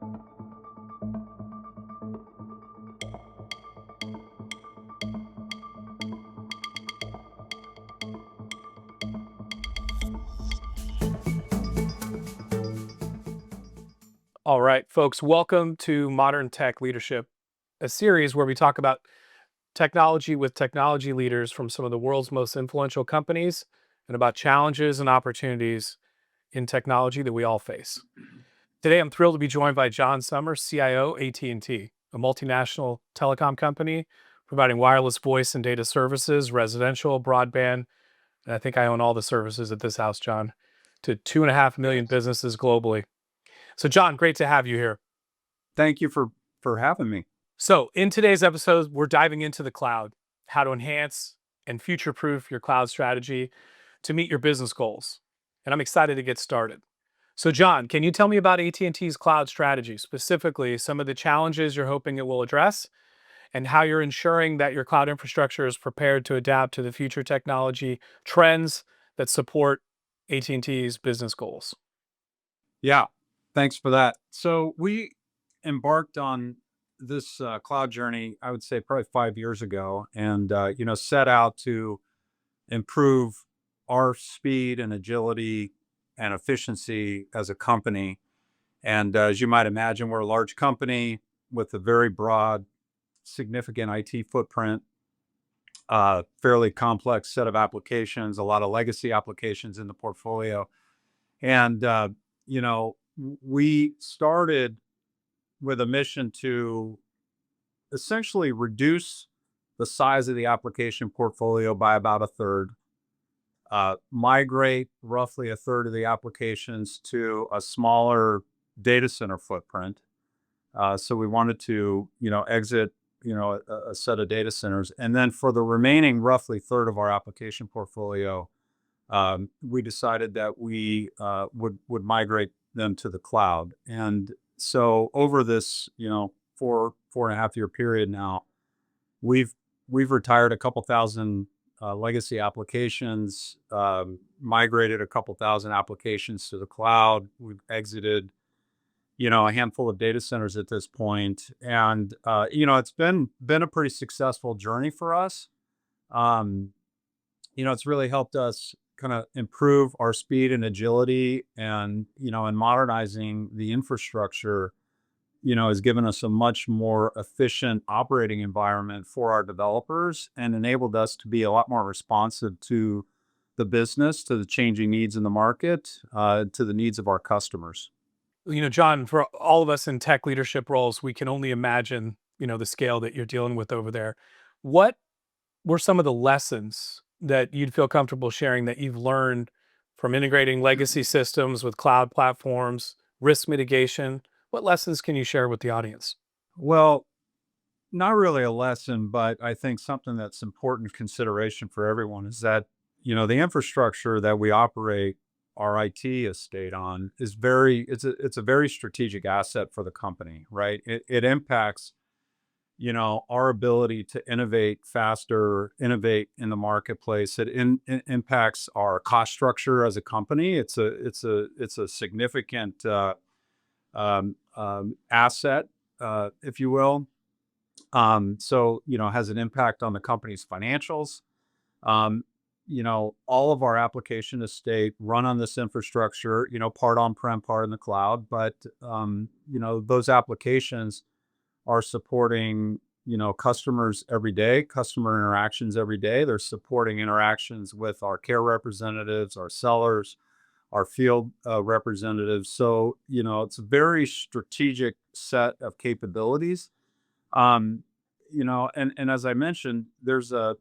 All right, folks, welcome to Modern Tech Leadership, a series where we talk about technology with technology leaders from some of the world's most influential companies and about challenges and opportunities in technology that we all face. Today, I'm thrilled to be joined by Jon Summers, CIO, AT&T, a multinational telecom company providing wireless voice and data services, residential, broadband, and I think I own all the services at this house, John, to 2.5 million businesses globally. So, John, great to have you here. Thank you for having me. So, in today's episode, we're diving into the cloud, how to enhance and future proof your cloud strategy to meet your business goals. And I'm excited to get started. So, John, can you tell me about AT&T's cloud strategy, specifically some of the challenges you're hoping it will address and how you're ensuring that your cloud infrastructure is prepared to adapt to the future technology trends that support AT&T's business goals? Yeah, thanks for that. So we embarked on this cloud journey, I would say probably 5 years ago, and set out to improve our speed and agility and efficiency as a company. And as you might imagine, we're a large company with a very broad, significant IT footprint, fairly complex set of applications, a lot of legacy applications in the portfolio. And, we started with a mission to essentially reduce the size of the application portfolio by about a third, migrate roughly a third of the applications to a smaller data center footprint. So we wanted to, exit, a set of data centers. And then for the remaining roughly third of our application portfolio, we decided that we would migrate them to the cloud. And so over this, 4.5 year period now, we've retired a couple thousand legacy applications, migrated a couple thousand applications to the cloud. We've exited, a handful of data centers at this point, and it's been a pretty successful journey for us. It's really helped us kind of improve our speed and agility, and in modernizing the infrastructure, has given us a much more efficient operating environment for our developers and enabled us to be a lot more responsive to the business, to the changing needs in the market, to the needs of our customers. John, for all of us in tech leadership roles, we can only imagine, the scale that you're dealing with over there. What were some of the lessons that you'd feel comfortable sharing that you've learned from integrating legacy systems with cloud platforms, risk mitigation? What lessons can you share with the audience? Well, not really a lesson, but I think something that's important consideration for everyone is that, the infrastructure that we operate our IT estate on is it's a very strategic asset for the company, right? It impacts, our ability to innovate faster, innovate in the marketplace. It impacts our cost structure as a company. It's a significant asset, if you will. So, has an impact on the company's financials. All of our application estate run on this infrastructure, part on-prem, part in the cloud. But, those applications are supporting, customers every day, customer interactions every day. They're supporting interactions with our care representatives, our sellers, our field representatives. So, it's a very strategic set of capabilities. And as I mentioned, there's a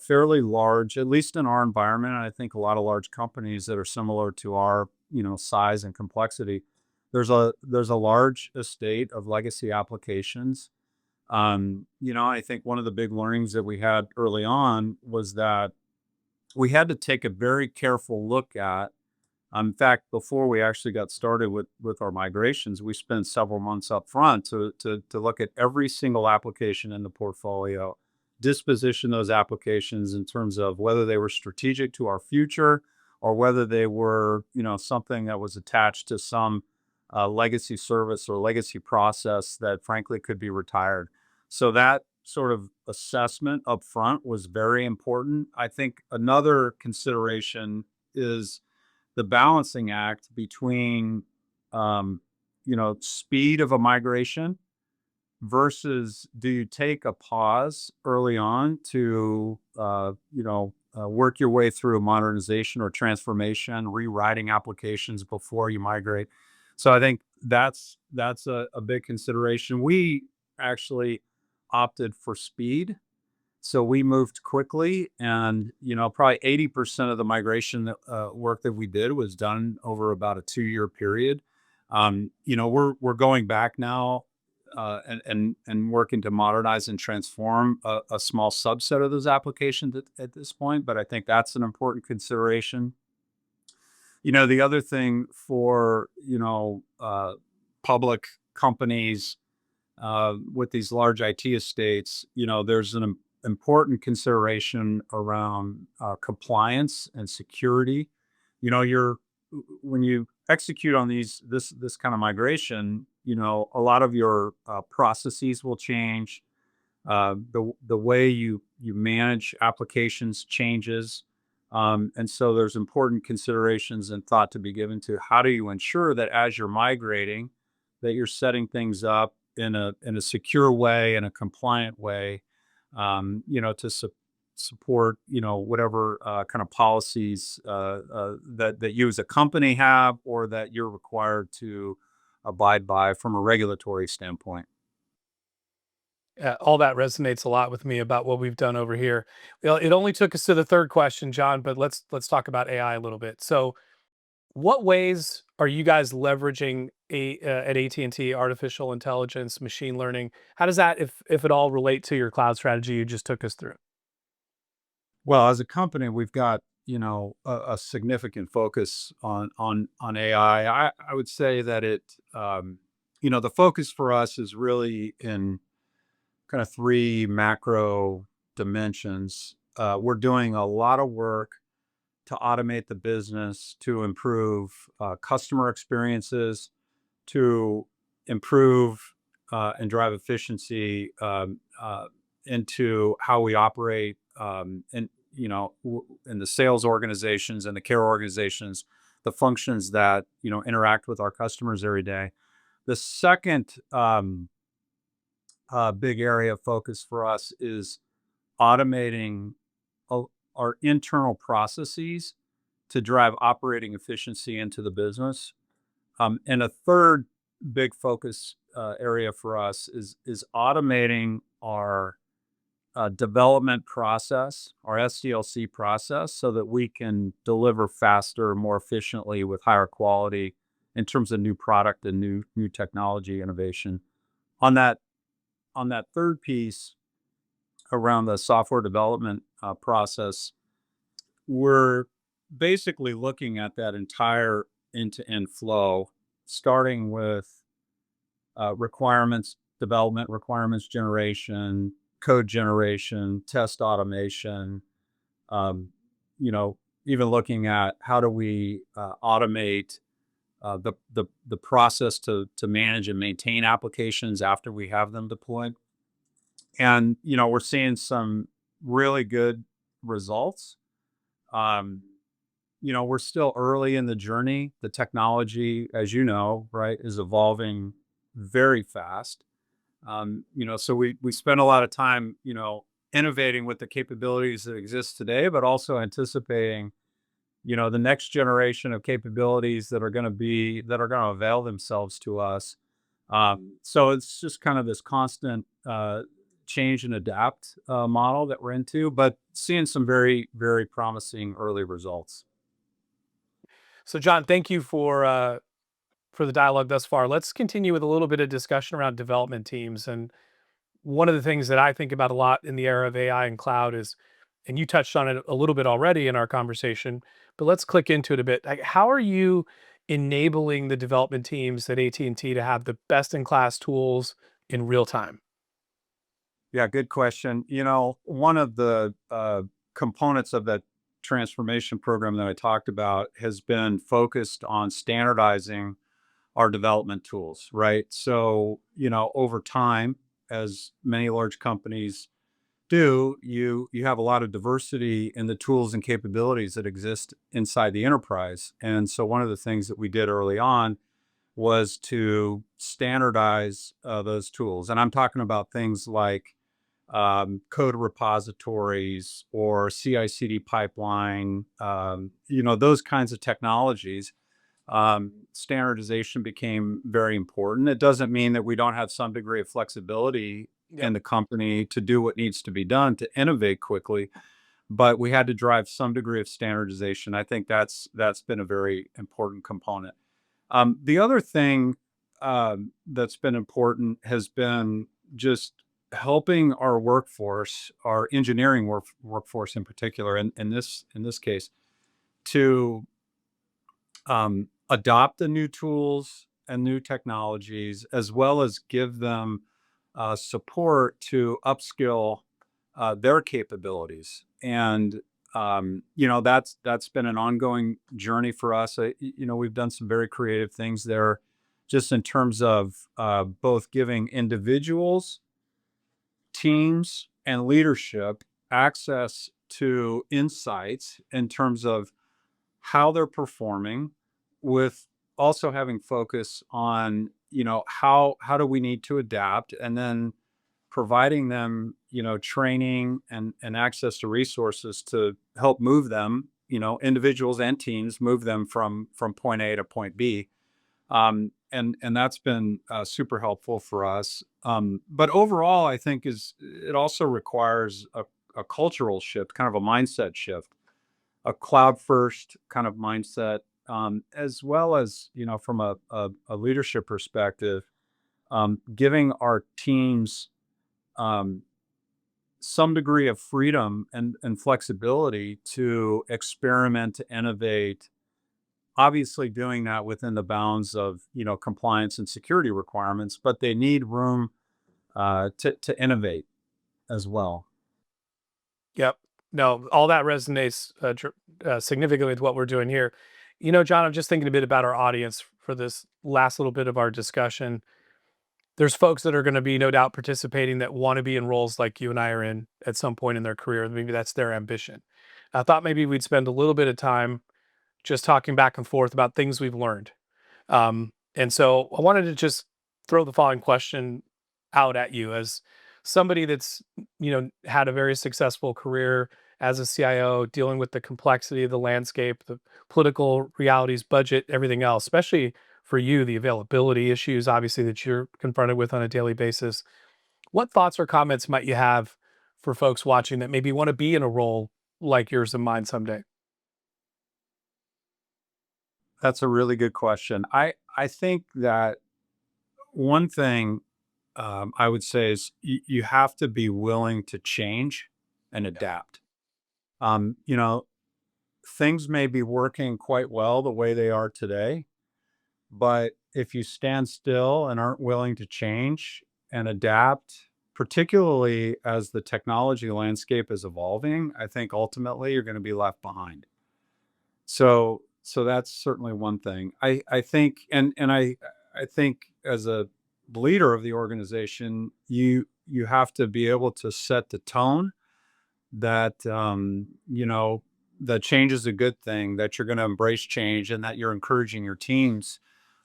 fairly large, at least in our environment, and I think a lot of large companies that are similar to our, size and complexity, there's a large estate of legacy applications. I think one of the big learnings that we had early on was that we had to take a very careful look at. In fact, before we actually got started with our migrations, we spent several months up front to look at every single application in the portfolio, disposition those applications in terms of whether they were strategic to our future or whether they were, something that was attached to some legacy service or legacy process that frankly could be retired. So that sort of assessment up front was very important. I think another consideration is the balancing act between, um, speed of a migration versus do you take a pause early on to, work your way through a modernization or transformation, rewriting applications before you migrate. So I think that's a big consideration. We actually opted for speed, so we moved quickly, and probably 80% of the migration work that we did was done over about a 2-year period. We're going back now, and working to modernize and transform a small subset of those applications at this point. But I think that's an important consideration. The other thing for public companies with these large IT estates, there's an important consideration around compliance and security. You're when you execute on this kind of migration, a lot of your processes will change. The way you manage applications changes, and so there's important considerations and thought to be given to how do you ensure that as you're migrating, that you're setting things up in a secure way, in a compliant way, to support whatever kind of policies that you as a company have or that you're required to abide by from a regulatory standpoint. All that resonates a lot with me about what we've done over here. Well, it only took us to the third question, John, but let's talk about AI a little bit. So, what ways are you guys leveraging at AT&T artificial intelligence, machine learning? How does that, if at all, relate to your cloud strategy you just took us through? Well, as a company, we've got a significant focus on AI. I would say that the focus for us is really in kind of three macro dimensions. We're doing a lot of work to automate the business, to improve customer experiences, to improve and drive efficiency into how we operate in the sales organizations and the care organizations, the functions that interact with our customers every day. The second big area of focus for us is automating uh, our internal processes to drive operating efficiency into the business. And a third big focus area for us is automating our development process, our SDLC process, so that we can deliver faster, more efficiently, with higher quality in terms of new product and new technology innovation. On that on that third piece around the software development process, we're basically looking at that entire end-to-end flow, starting with requirements development, requirements generation, code generation, test automation, um, even looking at how do we automate the process to manage and maintain applications after we have them deployed. And we're seeing some really good results. Um, we're still early in the journey. The technology, as you know, right, is evolving very fast. So we spend a lot of time, innovating with the capabilities that exist today, but also anticipating, the next generation of capabilities that are going to avail themselves to us. So it's just kind of this constant change and adapt model that we're into, but seeing some very, very promising early results. So, John, thank you for the dialogue thus far. Let's continue with a little bit of discussion around development teams. And one of the things that I think about a lot in the era of AI and cloud is, and you touched on it a little bit already in our conversation, but let's click into it a bit. Like, how are you enabling the development teams at AT&T to have the best in class tools in real time? Yeah, good question. One of the components of that transformation program that I talked about has been focused on standardizing our development tools, right? So, over time, as many large companies do, you have a lot of diversity in the tools and capabilities that exist inside the enterprise. And so one of the things that we did early on was to standardize those tools. And I'm talking about things like code repositories or CI/CD pipeline, those kinds of technologies. Standardization became very important. It doesn't mean that we don't have some degree of flexibility in Yep. the company to do what needs to be done to innovate quickly, but we had to drive some degree of standardization. I think that's been a very important component. The other thing that's been important has been just helping our workforce, our engineering workforce in particular, in this case, to adopt the new tools and new technologies, as well as give them support to upskill their capabilities. And that's been an ongoing journey for us. We've done some very creative things there, just in terms of both giving individuals, teams, and leadership access to insights in terms of how they're performing, with also having focus on how do we need to adapt, and then providing them training and access to resources to help move them, individuals and teams, move them from point A to point B. And that's been super helpful for us. But overall, I think is it also requires a cultural shift, kind of a mindset shift, a cloud first kind of mindset, as well as from a leadership perspective, giving our teams um, some degree of freedom and flexibility to experiment, to innovate. Obviously, doing that within the bounds of compliance and security requirements, but they need room to innovate as well. Yep. No, all that resonates significantly with what we're doing here. John, I'm just thinking a bit about our audience for this last little bit of our discussion. There's folks that are going to be no doubt participating that want to be in roles like you and I are in at some point in their career. Maybe that's their ambition. I thought maybe we'd spend a little bit of time just talking back and forth about things we've learned. And so I wanted to just throw the following question out at you as somebody that's, had a very successful career as a CIO, dealing with the complexity of the landscape, the political realities, budget, everything else, especially for you, the availability issues, obviously, that you're confronted with on a daily basis. What thoughts or comments might you have for folks watching that maybe want to be in a role like yours and mine someday? That's a really good question. I think that one thing I would say is you have to be willing to change and Yep. adapt. Um, you know, Things may be working quite well the way they are today, but if you stand still and aren't willing to change and adapt, particularly as the technology landscape is evolving, I think ultimately you're going to be left behind. So that's certainly one thing. I think, and I think as a leader of the organization, you have to be able to set the tone that that change is a good thing, that you're going to embrace change, and that you're encouraging your teams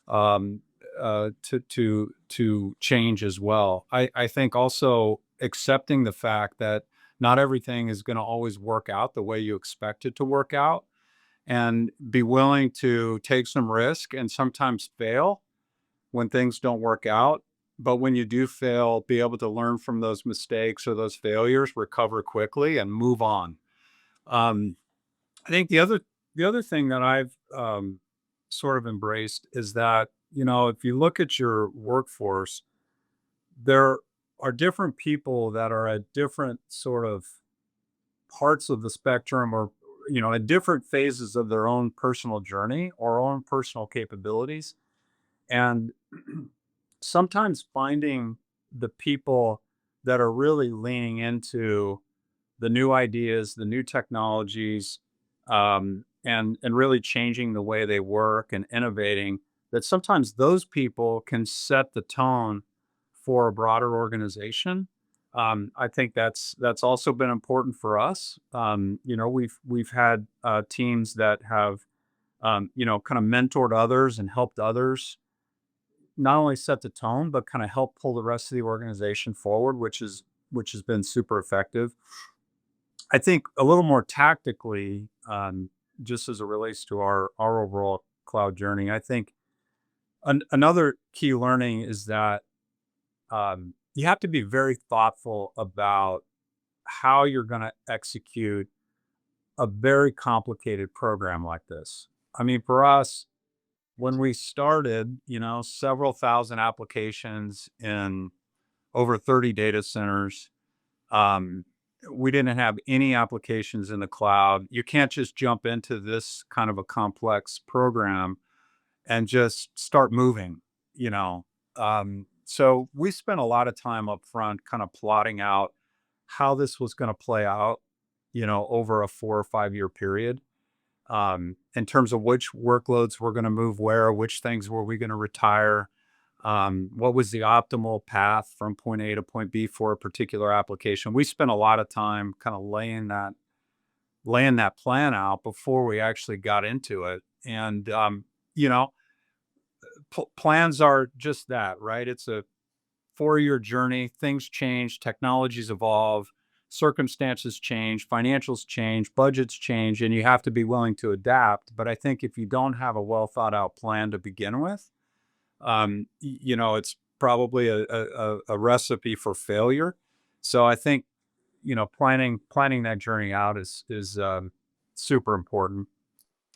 um, to change as well. I think also accepting the fact that not everything is going to always work out the way you expect it to work out, and be willing to take some risk and sometimes fail when things don't work out. But when you do fail, be able to learn from those mistakes or those failures, recover quickly, and move on. Um, I think the other thing that I've sort of embraced is that if you look at your workforce, there are different people that are at different sort of parts of the spectrum, or at different phases of their own personal journey or own personal capabilities. And sometimes finding the people that are really leaning into the new ideas, the new technologies, and really changing the way they work and innovating, that sometimes those people can set the tone for a broader organization. I think that's also been important for us. We've had teams that have kind of mentored others and helped others not only set the tone, but kind of help pull the rest of the organization forward, which has been super effective. I think a little more tactically, just as it relates to our overall cloud journey, I think another key learning is that you have to be very thoughtful about how you're going to execute a very complicated program like this. I mean, for us, when we started, several thousand applications in over 30 data centers. Um, we didn't have any applications in the cloud. You can't just jump into this kind of a complex program and just start moving, you know. So we spent a lot of time up front kind of plotting out how this was going to play out, over a 4 or 5 year period, in terms of which workloads we're going to move where, which things were we going to retire, what was the optimal path from point A to point B for a particular application. We spent a lot of time kind of laying that plan out before we actually got into it. And you know, plans are just that, right? It's a 4 year journey. Things change, technologies evolve, circumstances change, financials change, budgets change, and you have to be willing to adapt. But I think if you don't have a well thought out plan to begin with, it's probably a recipe for failure. So I think planning that journey out is super important.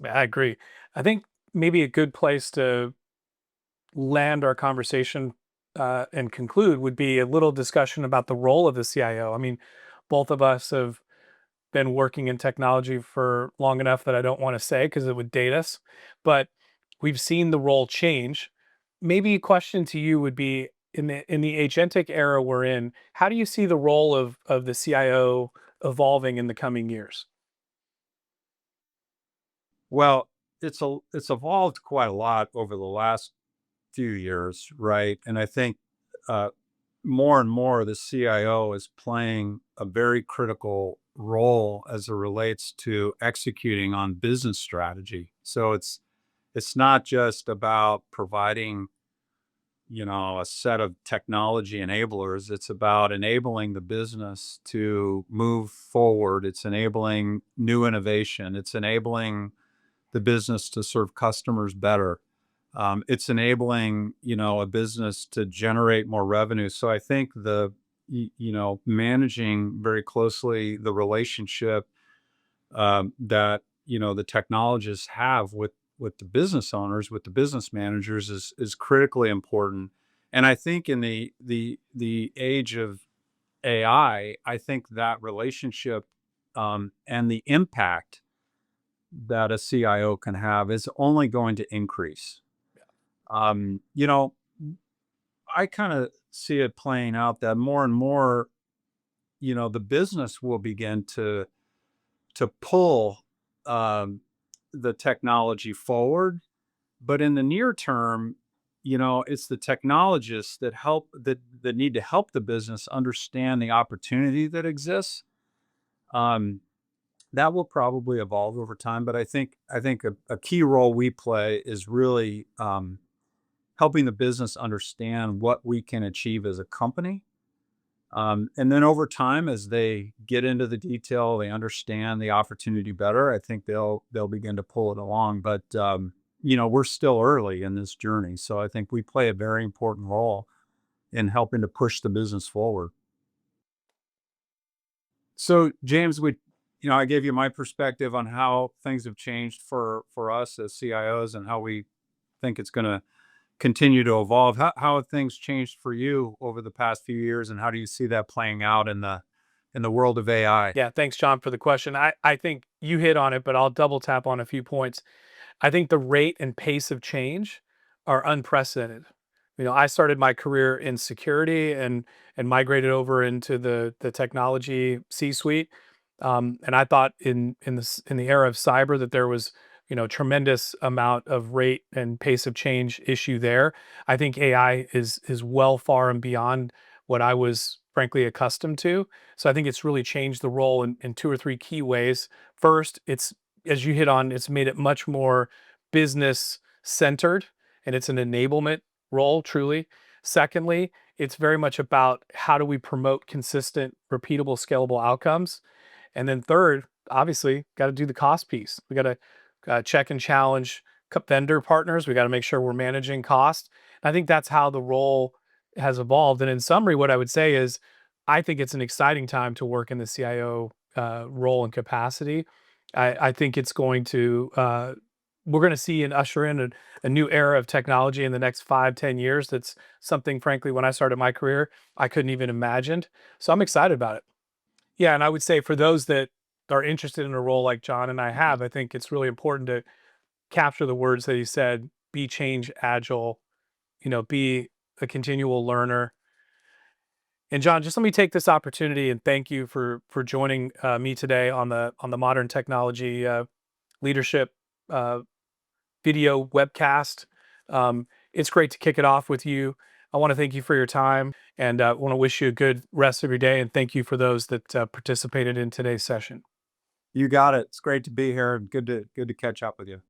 I agree. I think maybe a good place to land our conversation and conclude would be a little discussion about the role of the CIO. I mean, both of us have been working in technology for long enough that I don't want to say because it would date us, but we've seen the role change. Maybe a question to you would be in the agentic era we're in, how do you see the role of the CIO evolving in the coming years? Well, it's evolved quite a lot over the last few years, right? And I think uh, more and more the CIO is playing a very critical role as it relates to executing on business strategy. So it's not just about providing, a set of technology enablers. It's about enabling the business to move forward. It's enabling new innovation. It's enabling the business to serve customers better. It's enabling, a business to generate more revenue. So I think managing very closely the relationship that the technologists have with the business owners, with the business managers is critically important. And I think in the age of AI, I think that relationship and the impact that a CIO can have is only going to increase. Um, you know, I kind of see it playing out that more and more, the business will begin to pull um, the technology forward. But in the near term, it's the technologists that need to help the business understand the opportunity that exists. Um, that will probably evolve over time, but I think a key role we play is really helping the business understand what we can achieve as a company. And then over time, as they get into the detail, they understand the opportunity better. I think they'll begin to pull it along. But we're still early in this journey, so I think we play a very important role in helping to push the business forward. So James, I gave you my perspective on how things have changed for us as CIOs and how we think it's going to continue to evolve. How have things changed for you over the past few years, and how do you see that playing out in the world of AI? Yeah, thanks, John, for the question. I think you hit on it, but I'll double tap on a few points. I think the rate and pace of change are unprecedented. I started my career in security and migrated over into the technology C-suite. And I thought in the era of cyber that there was tremendous amount of rate and pace of change issue there. I think AI is well far and beyond what I was frankly accustomed to. So I think it's really changed the role in two or three key ways. First, it's, as you hit on, it's made it much more business centered, and it's an enablement role truly. Secondly, it's very much about how do we promote consistent, repeatable, scalable outcomes. And then third, obviously, got to do the cost piece. We got to check and challenge vendor partners. We got to make sure we're managing cost. And I think that's how the role has evolved. And in summary, what I would say is, I think it's an exciting time to work in the CIO role and capacity. I think it's going to we're going to see and usher in a new era of technology in the next 5, 10 years. That's something, frankly, when I started my career, I couldn't even imagined. So I'm excited about it. Yeah, and I would say for those that are interested in a role like John and I have, I think it's really important to capture the words that he said: be change agile, be a continual learner. And John, just let me take this opportunity and thank you for joining me today on the modern technology leadership uh, video webcast. It's great to kick it off with you. I want to thank you for your time, and want to wish you a good rest of your day. And thank you for those that participated in today's session. You got it. It's great to be here. Good to catch up with you.